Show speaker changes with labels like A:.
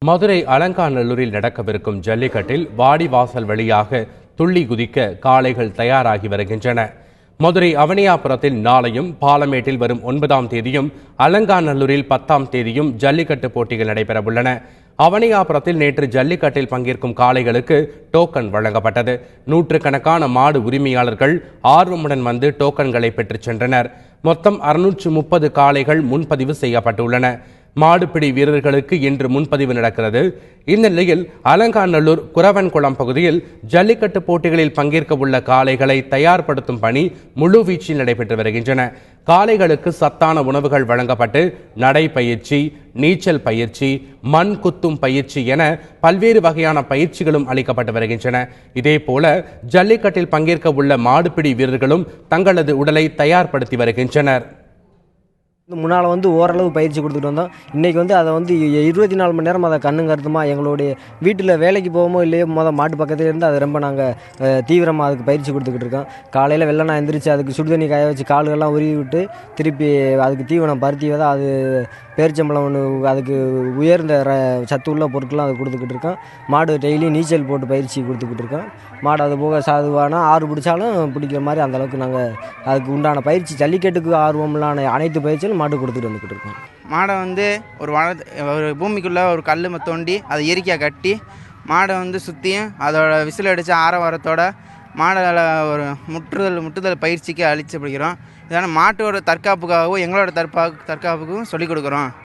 A: மதுரை அலங்காநல்லூரில் நடக்கவிருக்கும் ஜல்லிக்கட்டில் வாடிவாசல் வழியாக துள்ளி குதிக்க காளைகள் தயாராகி வருகின்றன. மதுரை அவனியாபுரத்தில் நாளையும், பாலமேட்டில் வரும் 9ஆம் தேதியும், அலங்காநல்லூரில் 10ஆம் தேதியும் ஜல்லிக்கட்டு போட்டிகள் நடைபெறவுள்ளன. அவனியாபுரத்தில் நேற்று ஜல்லிக்கட்டில் பங்கேற்கும் காளைகளுக்கு டோக்கன் வழங்கப்பட்டது. நூற்றுக்கணக்கான மாடு உரிமையாளர்கள் ஆர்வமுடன் வந்து டோக்கன்களை பெற்றுச் சென்றனர். மொத்தம் 630 காளைகள் முன்பதிவு செய்யப்பட்டுள்ளன. மாடுபிடி வீரர்களுக்கு இன்று முன்பதிவு நடக்கிறது. இந்த நிலையில் அலங்காநல்லூர் குரவன்குளம் பகுதியில் ஜல்லிக்கட்டு போட்டிகளில் பங்கேற்க உள்ள காளைகளை தயார்படுத்தும் பணி முழுவீச்சில் நடைபெற்று வருகின்றன. காளைகளுக்கு சத்தான உணவுகள் வழங்கப்பட்டு நடைப்பயிற்சி, நீச்சல் பயிற்சி, மண் குத்தும் பயிற்சி என பல்வேறு வகையான பயிற்சிகளும் அளிக்கப்பட்டு வருகின்றன. இதேபோல ஜல்லிக்கட்டில் பங்கேற்க உள்ள மாடுபிடி வீரர்களும் தங்களது உடலை தயார்படுத்தி வருகின்றனர்.
B: முன்னால் ஓரளவு பயிற்சி கொடுத்துட்டு வந்தோம். இன்றைக்கி அதை 24 மணி நேரம் அதை கண்ணும் கருத்துமாக எங்களுடைய வீட்டில் வேலைக்கு போவோமோ இல்லையோ மாட்டு பக்கத்தில் இருந்து அதை ரொம்ப நாங்கள் தீவிரமாக அதுக்கு பயிற்சி கொடுத்துக்கிட்டு இருக்கோம். காலையில் வெள்ளனா எந்திரிச்சு அதுக்கு சுடுதண்ணி காய வச்சு கால்கள்லாம் உருவி விட்டு திருப்பி அதுக்கு தீவனம் பருத்தி தான் அது பேரிச்சம்பளம் ஒன்று அதுக்கு உயர்ந்த சத்து உள்ள பொருட்கள்லாம் அது கொடுத்துக்கிட்டு இருக்கோம். மாடு டெய்லி நீச்சல் போட்டு பயிற்சி கொடுத்துக்கிட்டு இருக்கோம். மாடு அது போக சாதுவானா ஆறு பிடிச்சாலும் பிடிக்கிற மாதிரி அந்தளவுக்கு நாங்கள் அதுக்கு உண்டான பயிற்சி, ஜல்லிக்கட்டுக்கு ஆர்வமில்லான அனைத்து பயிற்சியும் மாடு கொடுத்துட்டு வந்துக்கிட்டு இருக்கோம்.
C: மாடை ஒரு பூமிக்குள்ளே ஒரு கல் தோண்டி அதை இயற்கையாக கட்டி மாடை சுற்றியும் அதோட விசில் அடித்து ஆரவாரத்தோட மாடை ஒரு முட்டுதல் பயிற்சிக்கு அளிச்சு பிடிக்கிறோம். இதனால் மாட்டோட தற்காப்புக்காகவும் எங்களோட தற்காப்புக்கும் சொல்லிக் கொடுக்குறோம்.